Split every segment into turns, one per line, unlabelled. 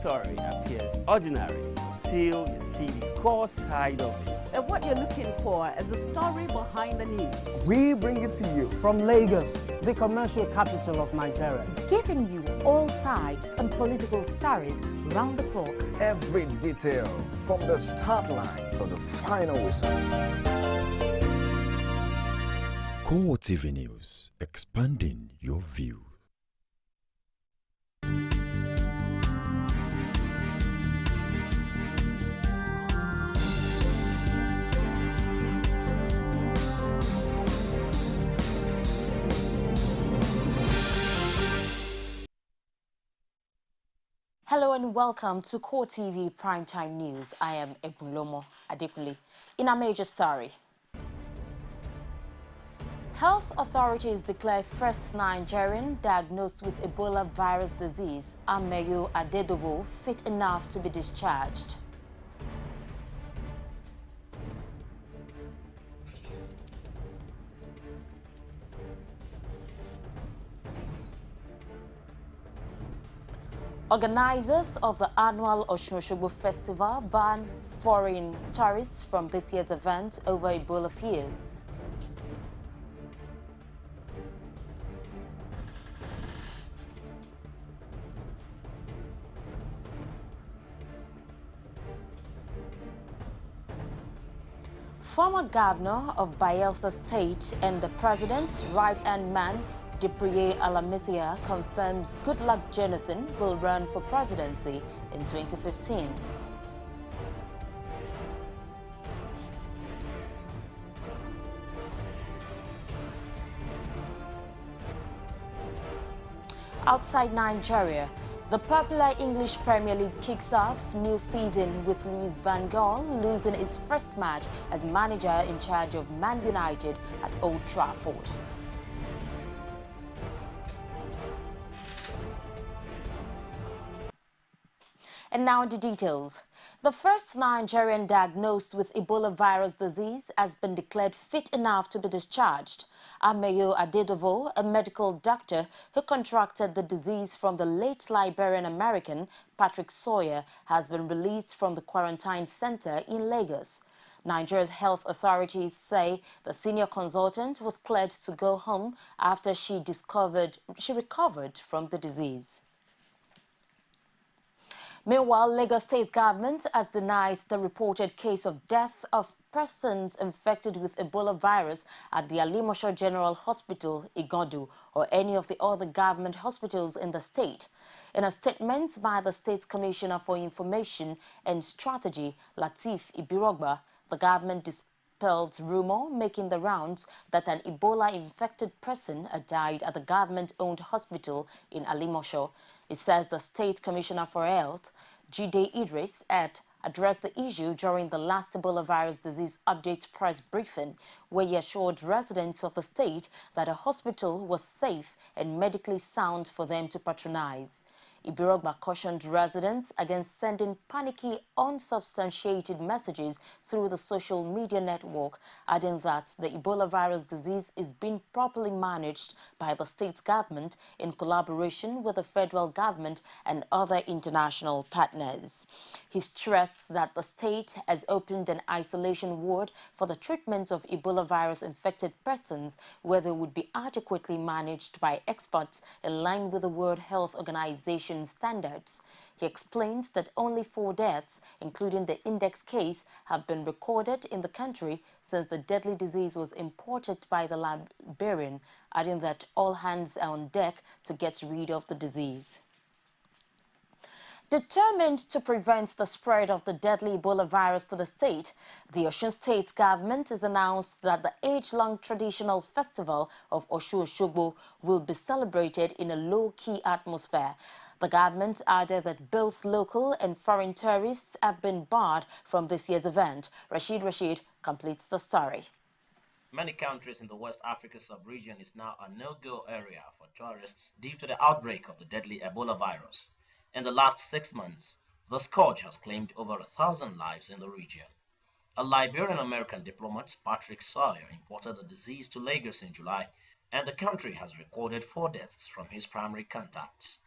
story appears ordinary till you see the core side of it.
And what you're looking for is the story behind the news.
We bring it to you from Lagos, the commercial capital of Nigeria.
Giving you all sides and political stories round the clock.
Every detail from the start line to the final whistle.
CoreTV News, expanding your view.
Hello and welcome to CoreTV Primetime News. I am Ebulomo Adekule. In our major story, health authorities declare first Nigerian diagnosed with Ebola virus disease, Ameyo Adedovo, fit enough to be discharged. Organizers of the annual Osun-Osogbo Festival ban foreign tourists from this year's event over Ebola fears. Former governor of Bayelsa State and the president's right-hand man, Depriye Alamisia, confirms Goodluck Jonathan will run for presidency in 2015. Outside Nigeria, the popular English Premier League kicks off new season with Louis van Gaal losing his first match as manager in charge of Man United at Old Trafford. And now the details. The first Nigerian diagnosed with Ebola virus disease has been declared fit enough to be discharged. Ameyo Adedovo, a medical doctor who contracted the disease from the late Liberian American Patrick Sawyer, has been released from the quarantine center in Lagos. Nigeria's health authorities say the senior consultant was cleared to go home after she recovered from the disease. Meanwhile, Lagos State government has denied the reported case of death of persons infected with Ebola virus at the Alimosho General Hospital, Igodu, or any of the other government hospitals in the state. In a statement by the State Commissioner for Information and Strategy, Lateef Ibirogba, the government dispelled rumor making the rounds that an Ebola-infected person had died at the government-owned hospital in Alimosho. It says the State Commissioner for Health, Jide Idris, had addressed the issue during the last Ebola virus disease update press briefing, where he assured residents of the state that a hospital was safe and medically sound for them to patronize. Ibirogba cautioned residents against sending panicky, unsubstantiated messages through the social media network, adding that the Ebola virus disease is being properly managed by the state government in collaboration with the federal government and other international partners. He stressed that the state has opened an isolation ward for the treatment of Ebola virus-infected persons, where they would be adequately managed by experts in line with the World Health Organization standards. He explains that only 4 deaths, including the index case, have been recorded in the country since the deadly disease was imported by the Liberian, adding that all hands are on deck to get rid of the disease. Determined to prevent the spread of the deadly Ebola virus to the state, the Osun State government has announced that the age-long traditional festival of Osun-Osogbo will be celebrated in a low-key atmosphere. The government added that both local and foreign tourists have been barred from this year's event. Rashid completes the story.
Many countries in the West Africa sub-region is now a no-go area for tourists due to the outbreak of the deadly Ebola virus. In the last 6 months, the scourge has claimed over 1,000 lives in the region. A Liberian-American diplomat, Patrick Sawyer, imported the disease to Lagos in July, and the country has recorded 4 deaths from his primary contacts.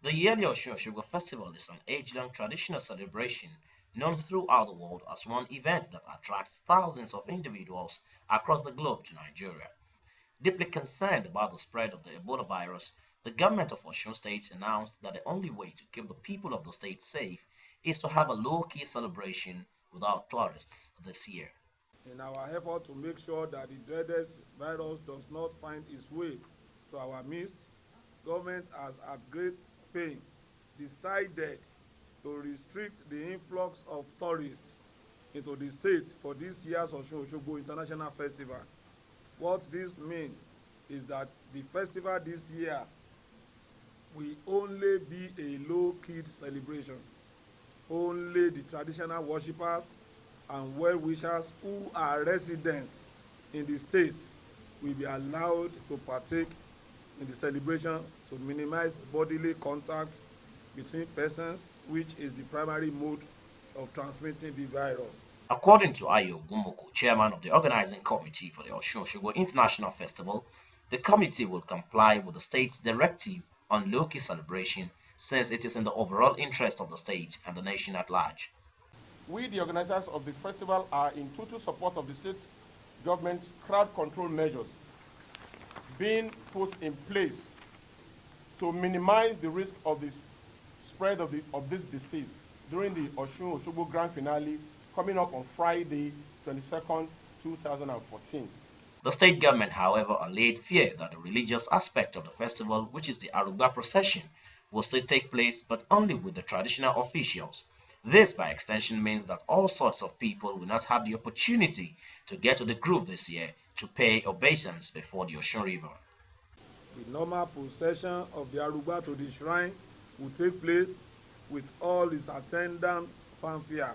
The yearly Osun-Osogbo Festival is an age-long traditional celebration known throughout the world as one event that attracts thousands of individuals across the globe to Nigeria. Deeply concerned about the spread of the Ebola virus, the government of Osun State announced that the only way to keep the people of the state safe is to have a low-key celebration without tourists this year.
In our effort to make sure that the dreaded virus does not find its way to our midst, government has at great pain decided to restrict the influx of tourists into the state for this year's Osun-Osogbo International Festival. What this means is that the festival this year will only be a low-key celebration. Only the traditional worshippers and well-wishers who are residents in the state will be allowed to partake in the celebration to minimize bodily contacts between persons, which is the primary mode of transmitting the virus.
According to Ayo Gumoko, chairman of the organizing committee for the Osun-Osogbo International Festival, the committee will comply with the state's directive on low-key celebration since it is in the overall interest of the state and the nation at large.
We, the organizers of the festival, are in total support of the state government's crowd control measures being put in place to minimize the risk of the spread of this disease during the Osun-Osogbo Grand Finale coming up on Friday, 22nd, 2014.
The state government, however, allayed fear that the religious aspect of the festival, which is the Aruba procession, will still take place, but only with the traditional officials. This, by extension, means that all sorts of people will not have the opportunity to get to the groove this year to pay obeisance before the Osun River.
The normal procession of the Aruba to the shrine will take place with all its attendant fanfare.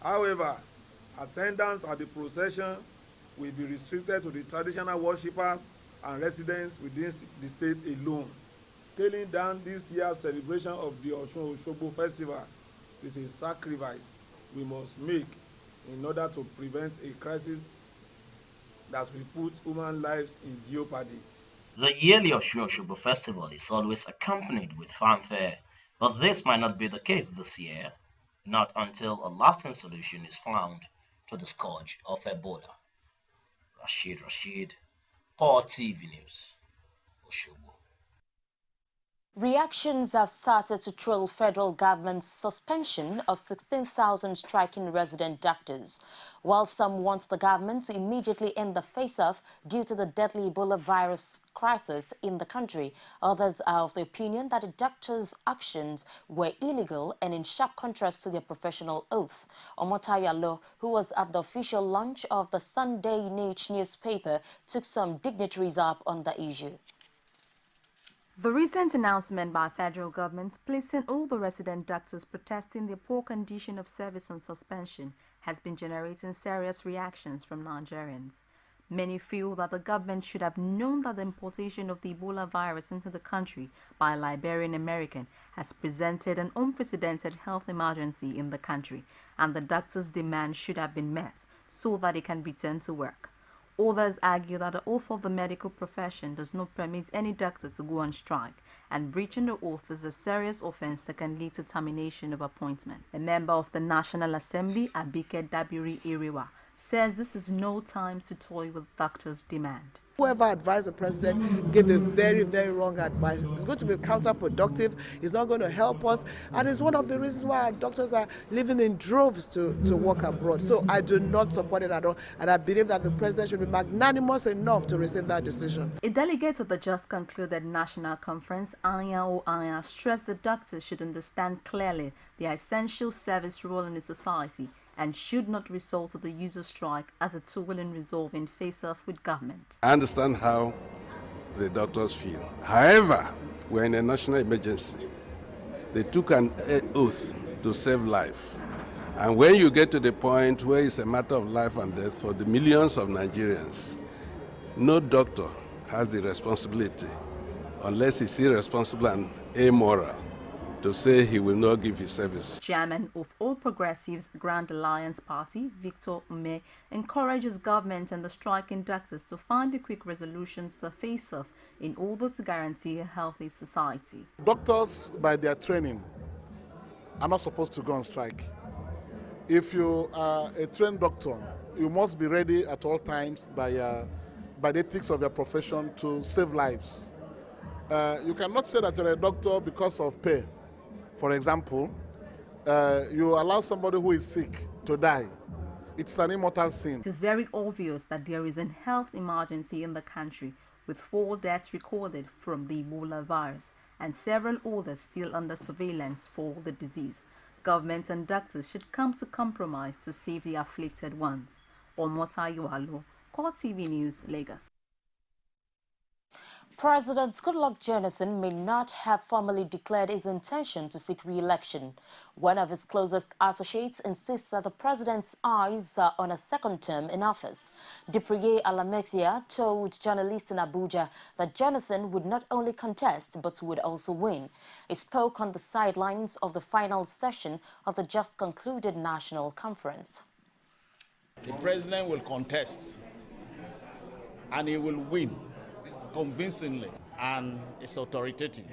However, attendance at the procession will be restricted to the traditional worshippers and residents within the state alone. Scaling down this year's celebration of the Osun-Osogbo Festival is a sacrifice we must make in order to prevent a crisis that will put human lives in jeopardy.
The yearly Osun-Osogbo Festival is always accompanied with fanfare, but this might not be the case this year, not until a lasting solution is found to the scourge of Ebola. Rashid, CoreTV News, Osogbo.
Reactions have started to trail federal government's suspension of 16,000 striking resident doctors. While some want the government to immediately end the face-off due to the deadly Ebola virus crisis in the country, others are of the opinion that the doctors' actions were illegal and in sharp contrast to their professional oath. Omotayo Alo, who was at the official launch of the Sunday Niche newspaper, took some dignitaries up on the issue.
The recent announcement by federal government placing all the resident doctors protesting the poor condition of service on suspension has been generating serious reactions from Nigerians. Many feel that the government should have known that the importation of the Ebola virus into the country by a Liberian American has presented an unprecedented health emergency in the country, and the doctors' demand should have been met so that they can return to work. Others argue that the oath of the medical profession does not permit any doctor to go on strike, and breaching the oath is a serious offense that can lead to termination of appointment. A member of the National Assembly, Abike Dabiri Iriwa, says this is no time to toy with doctors' demand.
Whoever advised the president gave a very, very wrong advice. It's going to be counterproductive. It's not going to help us. And it's one of the reasons why our doctors are living in droves to work abroad. So I do not support it at all. And I believe that the president should be magnanimous enough to receive that decision.
A delegate of the just concluded national conference, Anya, stressed the doctors should understand clearly their essential service role in the society and should not resort to the use of strike as a tool in resolving face-off with government.
I understand how the doctors feel. However, we're in a national emergency. They took an oath to save life. And when you get to the point where it's a matter of life and death for the millions of Nigerians, no doctor has the responsibility, unless he's irresponsible and amoral, to say he will not give his service.
Chairman of All Progressives Grand Alliance Party, Victor Ume, encourages government and the striking doctors to find a quick resolution to the face-off in order to guarantee a healthy society.
Doctors, by their training, are not supposed to go on strike. If you are a trained doctor, you must be ready at all times by the ethics of your profession to save lives. You cannot say that you're a doctor because of pay. For example, you allow somebody who is sick to die. It's an immortal sin.
It is very obvious that there is a health emergency in the country, with 4 deaths recorded from the Ebola virus and several others still under surveillance for the disease. Government and doctors should come to compromise to save the afflicted ones. Omota Yualo, CoreTV News, Lagos.
President Goodluck Jonathan may not have formally declared his intention to seek re-election. One of his closest associates insists that the president's eyes are on a second term in office. Dipriye Alametia told journalists in Abuja that Jonathan would not only contest but would also win. He spoke on the sidelines of the final session of the just concluded national conference.
The president will contest and he will win convincingly, and it's authoritative.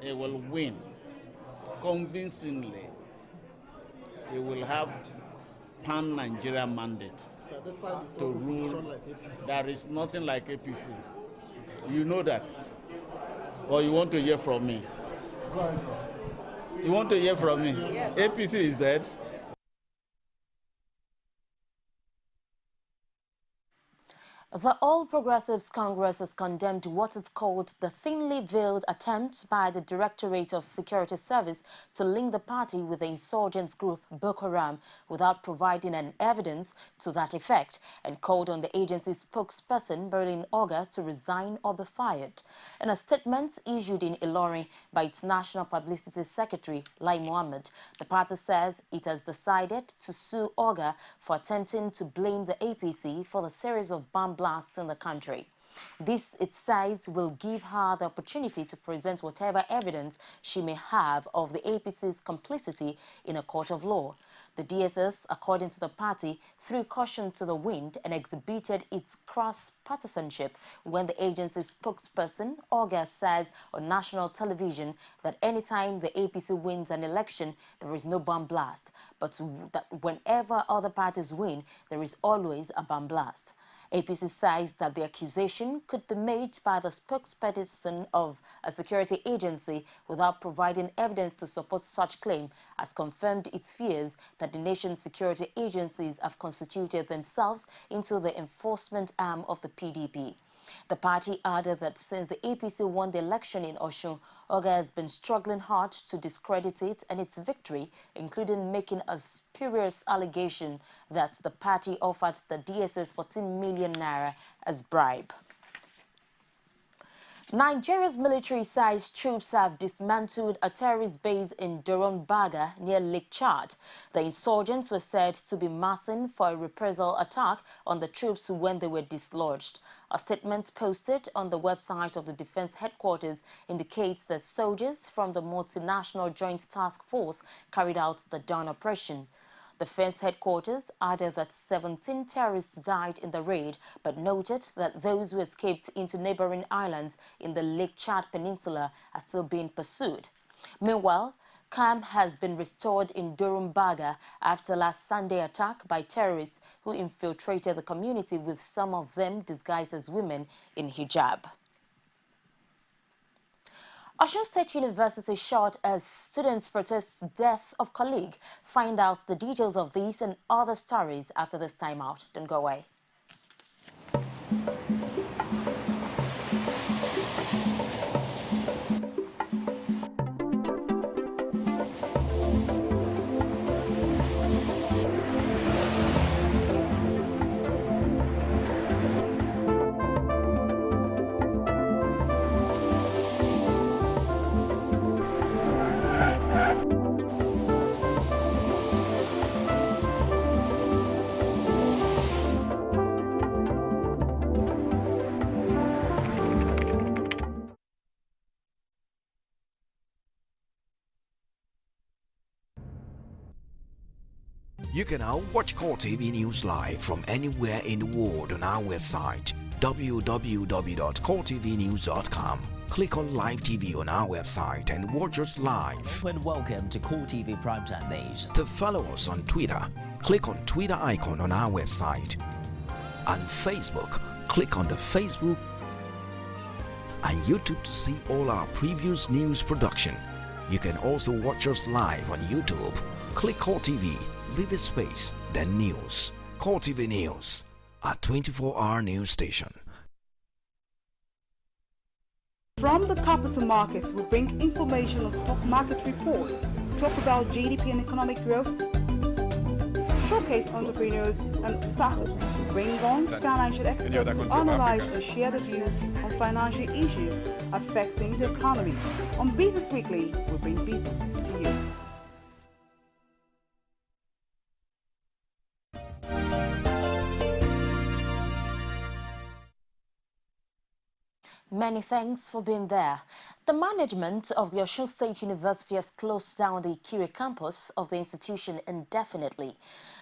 He will win convincingly. He will have pan-Nigeria mandate to rule. There is nothing like APC. You know that. Or you want to hear from me?
Go ahead, sir.
You want to hear from me? Yes. APC is dead.
The All Progressives Congress has condemned what it called the thinly veiled attempt by the Directorate of Security Service to link the party with the insurgents group Boko Haram without providing an evidence to that effect, and called on the agency's spokesperson, Berlin Oga, to resign or be fired. In a statement issued in Ilorin by its National Publicity Secretary, Lai Mohammed, the party says it has decided to sue Oga for attempting to blame the APC for the series of bomb blasts in the country. This, it says, will give her the opportunity to present whatever evidence she may have of the APC's complicity in a court of law. The DSS, according to the party, threw caution to the wind and exhibited its cross-partisanship when the agency's spokesperson, Oga, says on national television that anytime the APC wins an election, there is no bomb blast, but that whenever other parties win, there is always a bomb blast. APC says that the accusation could be made by the spokesperson of a security agency without providing evidence to support such claim, has confirmed its fears that the nation's security agencies have constituted themselves into the enforcement arm of the PDP. The party added that since the APC won the election in Osun, Oga has been struggling hard to discredit it and its victory, including making a spurious allegation that the party offered the DSS 14 million naira as bribe. Nigeria's military-sized troops have dismantled a terrorist base in Doron-Baga near Lake Chad. The insurgents were said to be massing for a reprisal attack on the troops when they were dislodged. A statement posted on the website of the Defense Headquarters indicates that soldiers from the Multinational Joint Task Force carried out the dawn operation. The Defense Headquarters added that 17 terrorists died in the raid, but noted that those who escaped into neighboring islands in the Lake Chad Peninsula are still being pursued. Meanwhile, calm has been restored in Doron-Baga after last Sunday attack by terrorists who infiltrated the community, with some of them disguised as women in hijab. Osun State University shot as students protest death of colleague. Find out the details of these and other stories after this timeout. Don't go away.
You can now watch CoreTV News live from anywhere in the world on our website www.coretvnews.com. Click on Live TV on our website and watch us live.
And welcome to CoreTV Primetime Days.
To follow us on Twitter, click on Twitter icon on our website. On Facebook, click on the Facebook and YouTube to see all our previous news production. You can also watch us live on YouTube. Click CoreTV, leave a space, then News. CoreTV News, a 24-hour news station.
From the capital markets, we bring information on stock market reports, talk about GDP and economic growth, showcase entrepreneurs and startups, bring on financial experts to analyze and share the views on financial issues affecting the economy. On Business Weekly, we bring business to you.
Many thanks for being there. The management of the Osun State University has closed down the Ikire campus of the institution indefinitely.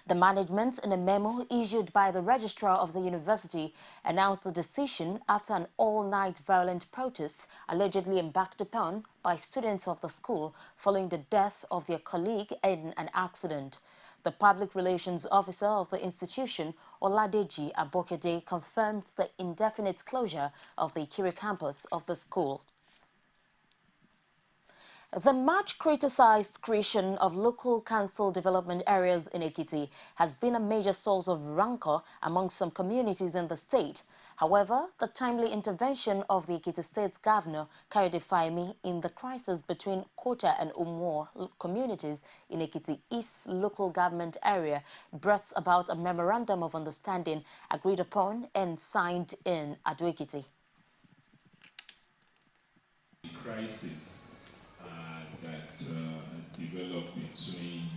The management, in a memo issued by the registrar of the university, announced the decision after an all-night violent protest allegedly embarked upon by students of the school following the death of their colleague in an accident. The public relations officer of the institution, Oladeji Abokede, confirmed the indefinite closure of the Ikire campus of the school. The much criticized creation of local council development areas in Ekiti has been a major source of rancor among some communities in the state. However, the timely intervention of the Ekiti State's Governor, Kayode Fayemi, in the crisis between Kota and Umuo communities in Ekiti East local government area brought about a memorandum of understanding agreed upon and signed in Ado-Ekiti.
Crisis that developed between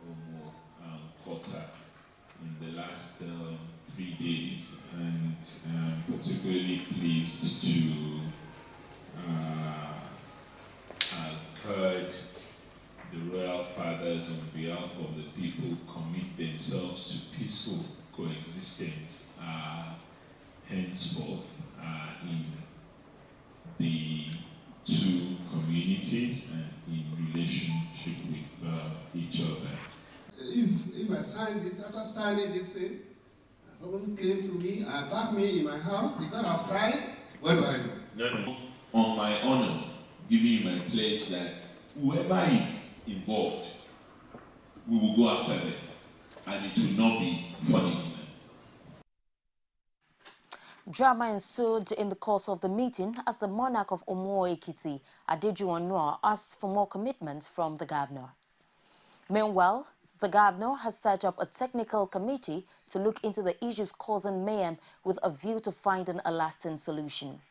Umuo and Kota in the last 3 days, and particularly pleased to have heard the royal fathers on behalf of the people commit themselves to peaceful coexistence henceforth in the two communities and in relationship with each other.
If I sign this, after signing this thing, someone came to me and attacked me in my house because I've signed, what do I do?
No. On my honor, giving you my pledge that whoever is involved, we will go after them, and it will not be funny.
Drama ensued in the course of the meeting as the monarch of Umuo Ekiti, Adejuwon Noah, asked for more commitments from the governor. Meanwhile, the governor has set up a technical committee to look into the issues causing mayhem with a view to finding a lasting solution.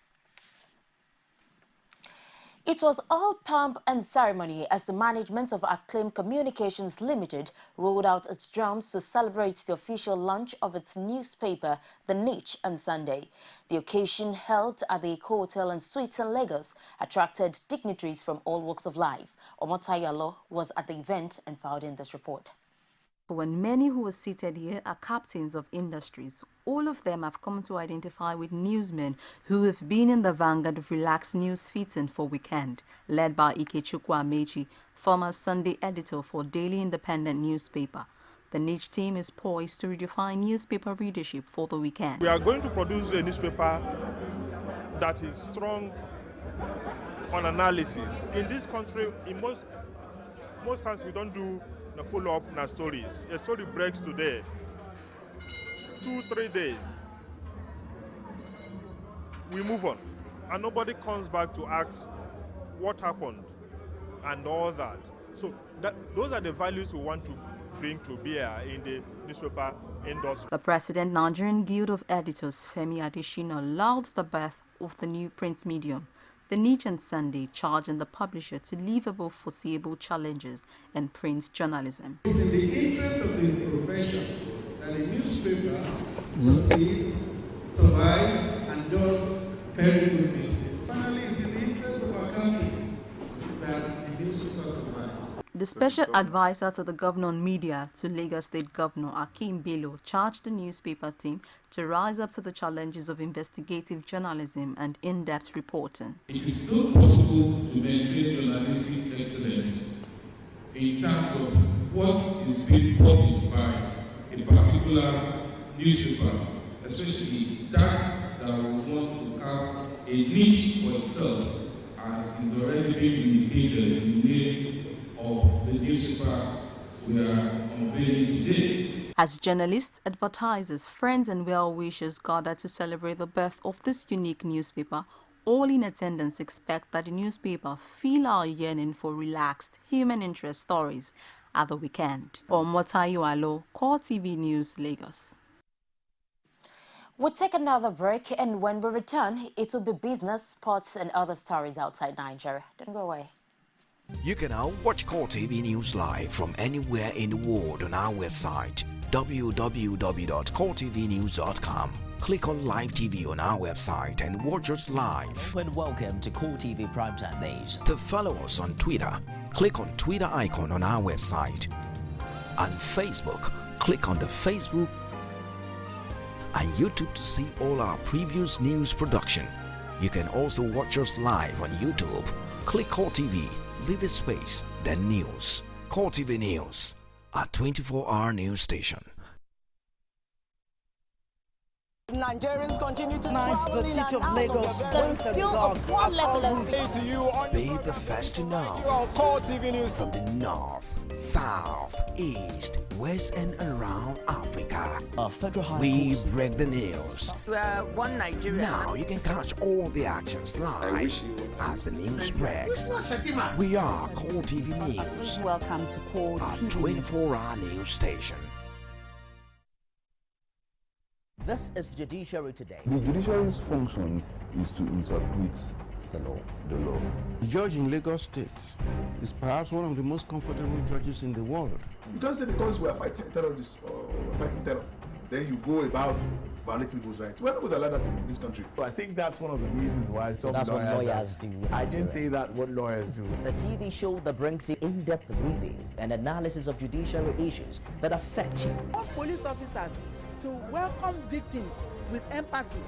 It was all pomp and ceremony as the management of Acclaim Communications Limited rolled out its drums to celebrate the official launch of its newspaper, The Niche, on Sunday. The occasion, held at the Eco Hotel and Suites in Lagos, attracted dignitaries from all walks of life. Omotayalo was at the event and filed in this report.
When many who are seated here are captains of industries, all of them have come to identify with newsmen who have been in the vanguard of relaxed news feeding for weekend, led by Ikechukwu Amechi, former Sunday editor for Daily Independent newspaper. The Niche team is poised to redefine newspaper readership for the weekend.
We are going to produce a newspaper that is strong on analysis. In this country, in most times we don't do the follow-up on stories. A story breaks today, 2-3 days, we move on, and nobody comes back to ask what happened and all that. So those are the values we want to bring to bear in the newspaper industry.
The President Nigerian Guild of Editors, Femi Adesina, lauded the birth of the new print medium. The Niche on Sunday charging the publisher to live above foreseeable challenges in print journalism.
It's in the interest of the profession that the newspaper succeeds, survives, and does very good business. Finally, it's in the interest of our country that the newspaper survives.
The special advisor to the governor on media to Lagos State Governor Akeem Bello charged the newspaper team to rise up to the challenges of investigative journalism and in-depth reporting.
It is not possible to maintain journalistic excellence in terms of what is being published by a particular newspaper, especially that will want to have a niche for itself, as is already being indicated in the name of the newspaper we are unveiling today.
As journalists, advertisers, friends and well-wishers gather to celebrate the birth of this unique newspaper, all in attendance expect that the newspaper feel our yearning for relaxed, human interest stories at the weekend. Omotayo Alo, CoreTV News, Lagos.
We'll take another break, and when we return, it will be business, sports and other stories outside Nigeria. Don't go away.
You can now watch CoreTV News live from anywhere in the world on our website, www.coretvnews.com. Click on Live TV on our website and watch us live.
And welcome to CoreTV Primetime Days.
To follow us on Twitter, click on Twitter icon on our website. On Facebook, click on the Facebook and YouTube to see all our previous news production. You can also watch us live on YouTube. Click CoreTV, leave a space, then news. CoreTV News, a 24-hour news station.
Nigerians continue to the city of Lagos.
There is still a poor level of
Be the first to know. From the north, south, east, west and around Africa, we break the news.
We are one Nigeria.
Now you can catch all the actions live as the news breaks. We are CoreTV News.
Welcome to CoreTV,
a 24-hour news station.
This is Judiciary Today.
The judiciary's function is to interpret the law. The judge in Lagos State is perhaps one of the most comfortable judges in the world.
You can't say because we are fighting terrorists or fighting terror, then you go about violating people's rights. We're not going to allow that in this country.
I think that's one of the reasons why some
that's what lawyers do.
I didn't say that what lawyers do.
The TV show that brings you in-depth review and analysis of judiciary issues that affect you.
All police officers to welcome victims with empathy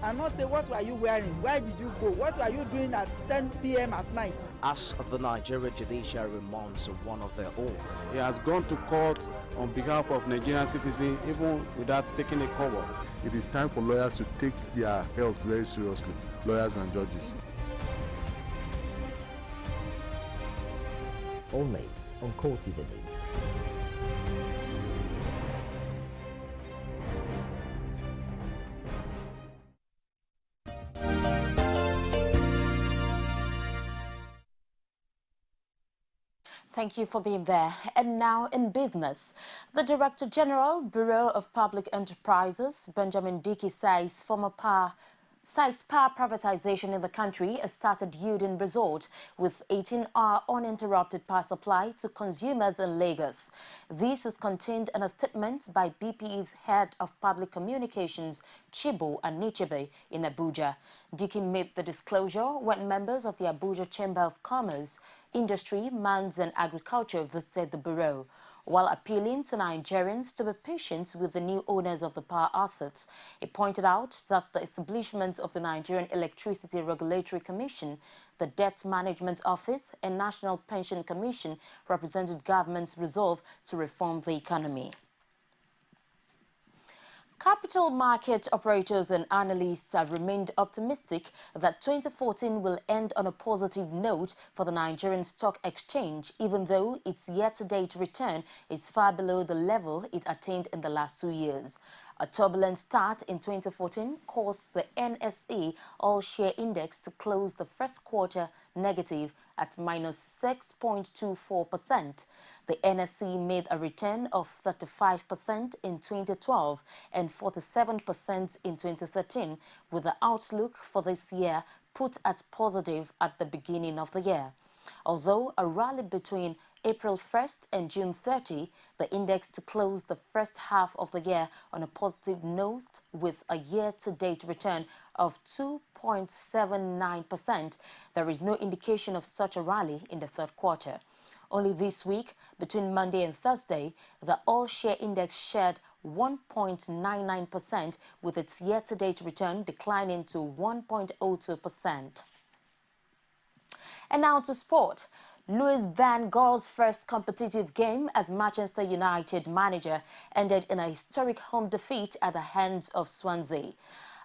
and not say, what were you wearing? Where did you go? What were you doing at 10 p.m. at night?
As the Nigerian judiciary mounts one of their own.
He has gone to court on behalf of Nigerian citizens even without taking a cover.
It is time for lawyers to take their health very seriously, lawyers and judges.
Only on CoreTV.
Thank you for being there. And now in business, the Director General, Bureau of Public Enterprises, Benjamin Dickey, says power privatization in the country has started yielding result with 18-hour uninterrupted power supply to consumers in Lagos. This is contained in a statement by BPE's head of public communications, Chibu Anichebe, in Abuja. Dickey made the disclosure when members of the Abuja Chamber of Commerce, Industry, Mines and Agriculture visited the bureau. While appealing to Nigerians to be patient with the new owners of the power assets, he pointed out that the establishment of the Nigerian Electricity Regulatory Commission, the Debt Management Office and National Pension Commission represented government's resolve to reform the economy. Capital market operators and analysts have remained optimistic that 2014 will end on a positive note for the Nigerian Stock Exchange, even though its year-to-date return is far below the level it attained in the last 2 years. A turbulent start in 2014 caused the NSE All-Share Index to close the first quarter negative at -6.24%. The NSE made a return of 35% in 2012 and 47% in 2013, with the outlook for this year put at positive at the beginning of the year. Although a rally between April 1st and June 30, the index to close the first half of the year on a positive note with a year-to-date return of 2.79%. There is no indication of such a rally in the third quarter. Only this week, between Monday and Thursday, the all-share index shared 1.99%, with its year-to-date return declining to 1.02%. And now to sport. Louis van Gaal's first competitive game as Manchester United manager ended in a historic home defeat at the hands of Swansea.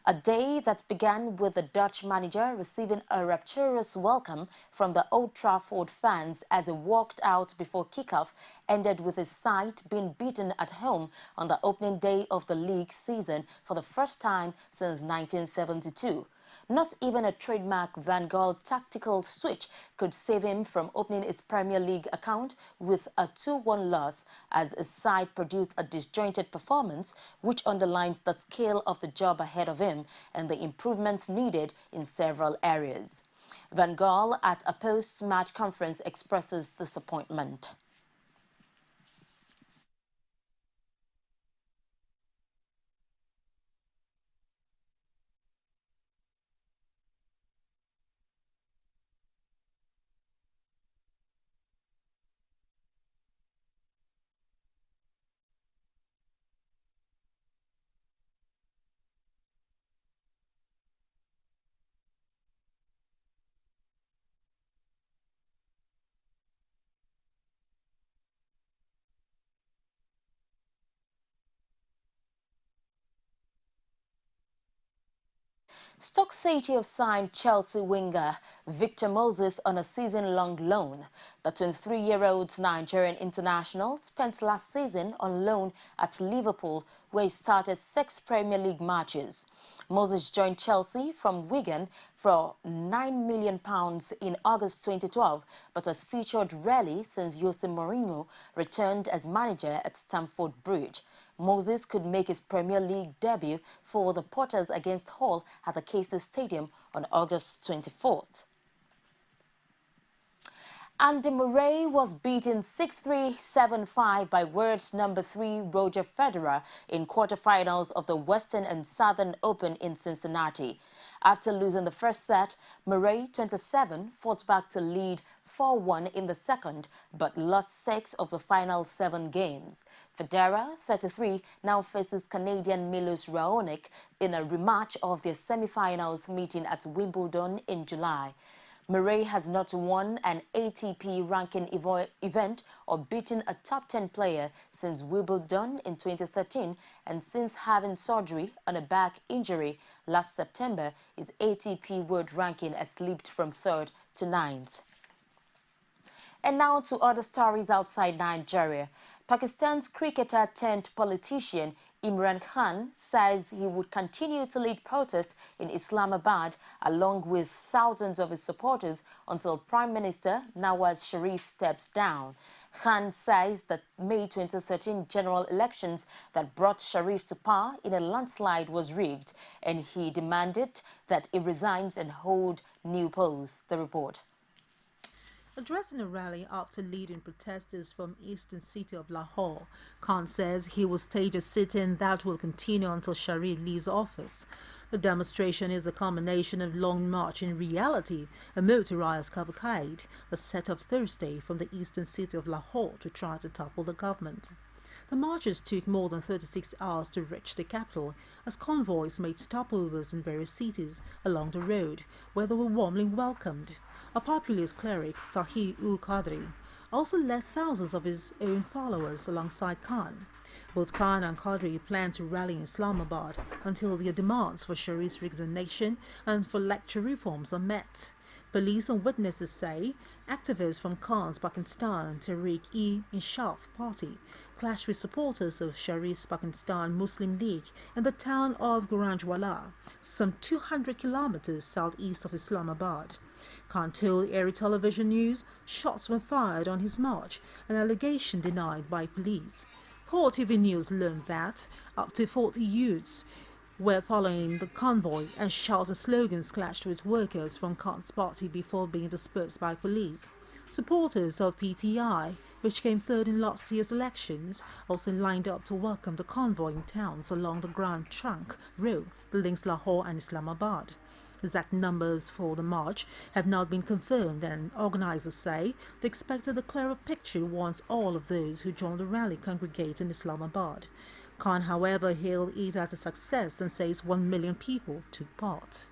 A day that began with the Dutch manager receiving a rapturous welcome from the Old Trafford fans as he walked out before kickoff ended with his side being beaten at home on the opening day of the league season for the first time since 1972. Not even a trademark Van Gaal tactical switch could save him from opening his Premier League account with a 2-1 loss, as his side produced a disjointed performance which underlines the scale of the job ahead of him and the improvements needed in several areas. Van Gaal at a post-match conference expresses disappointment. Stoke City have signed Chelsea winger Victor Moses on a season-long loan. The 23-year-old Nigerian international spent last season on loan at Liverpool, where he started 6 Premier League matches. Moses joined Chelsea from Wigan for £9 million in August 2012, but has featured rarely since Jose Mourinho returned as manager at Stamford Bridge. Moses could make his Premier League debut for the Potters against Hull at the Casey Stadium on August 24th. Andy Murray was beaten 6-3, 7-5 by world number 3 Roger Federer in quarterfinals of the Western and Southern Open in Cincinnati. After losing the first set, Murray, 27, fought back to lead 4-1 in the second, but lost 6 of the final 7 games. Federer, 33, now faces Canadian Milos Raonic in a rematch of their semi-finals meeting at Wimbledon in July. Murray has not won an ATP ranking event or beaten a top 10 player since Wimbledon in 2013, and since having surgery on a back injury last September, his ATP world ranking has slipped from 3rd to 9th. And now to other stories outside Nigeria. Pakistan's cricketer turned politician Imran Khan says he would continue to lead protests in Islamabad along with thousands of his supporters until Prime Minister Nawaz Sharif steps down. Khan says that May 2013 general elections that brought Sharif to power in a landslide was rigged, and he demanded that he resigns and hold new polls. The report.
Addressing a rally after leading protesters from eastern city of Lahore, Khan says he will stage a sit-in that will continue until Sharif leaves office. The demonstration is a combination of long march in reality, a motorized cavalcade that set off Thursday from the eastern city of Lahore to try to topple the government. The marches took more than 36 hours to reach the capital, as convoys made stopovers in various cities along the road, where they were warmly welcomed. A populist cleric, Tahir-ul-Qadri, also led thousands of his own followers alongside Khan. Both Khan and Qadri plan to rally in Islamabad until their demands for Sharif's resignation and for electoral reforms are met. Police and witnesses say activists from Khan's Pakistan Tehreek-e-Insaf party clashed with supporters of Sharif's Pakistan Muslim League in the town of Guranjwala, some 200 kilometers southeast of Islamabad. Khan told Airy Television News shots were fired on his march, an allegation denied by police. CoreTV News learned that up to 40 youths were following the convoy and shouted slogans clashed with workers from Khan's party before being dispersed by police. Supporters of PTI, which came third in last year's elections, also lined up to welcome the convoy in towns along the Grand Trunk Road that links Lahore and Islamabad. Exact numbers for the march have not been confirmed, and organizers say they expected a clearer picture once all of those who joined the rally congregate in Islamabad. Khan, however, hailed it as a success and says 1 million people took part.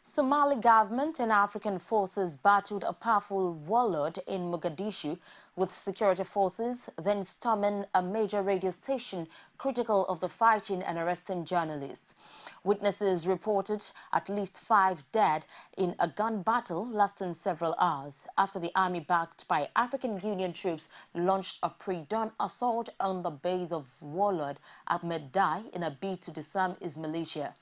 Somali government and African forces battled a powerful warlord in Mogadishu, with security forces then storming a major radio station critical of the fighting and arresting journalists. Witnesses reported at least 5 dead in a gun battle lasting several hours after the army backed by African Union troops launched a pre-dawn assault on the base of warlord Ahmed Dai in a bid to disarm his militia.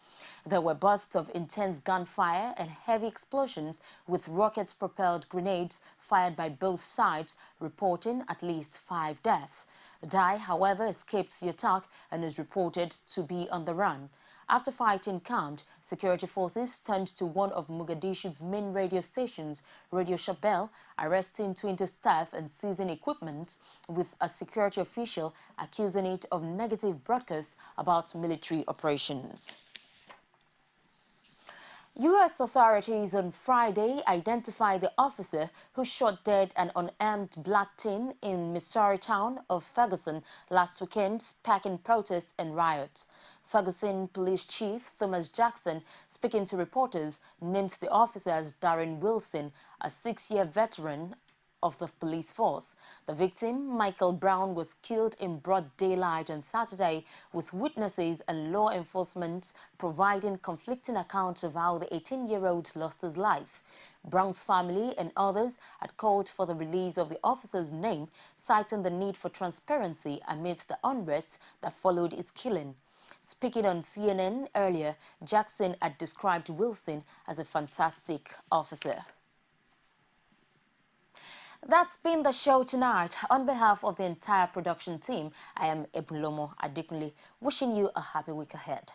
There were bursts of intense gunfire and heavy explosions, with rocket-propelled grenades fired by both sides, reporting at least 5 deaths. Dai, however, escaped the attack and is reported to be on the run. After fighting calmed, security forces turned to one of Mogadishu's main radio stations, Radio Shabelle, arresting 20 staff and seizing equipment, with a security official accusing it of negative broadcasts about military operations. U.S. authorities on Friday identified the officer who shot dead an unarmed black teen in Missouri town of Ferguson last weekend, sparking protests and riots. Ferguson Police Chief Thomas Jackson, speaking to reporters, named the officer as Darren Wilson, a 6-year veteran of the police force. The victim, Michael Brown, was killed in broad daylight on Saturday, with witnesses and law enforcement providing conflicting accounts of how the 18-year-old lost his life. Brown's family and others had called for the release of the officer's name, citing the need for transparency amidst the unrest that followed his killing. Speaking on CNN earlier, Jackson had described Wilson as a fantastic officer. That's been the show tonight. On behalf of the entire production team, I am Ebulomo Adekunle, wishing you a happy week ahead.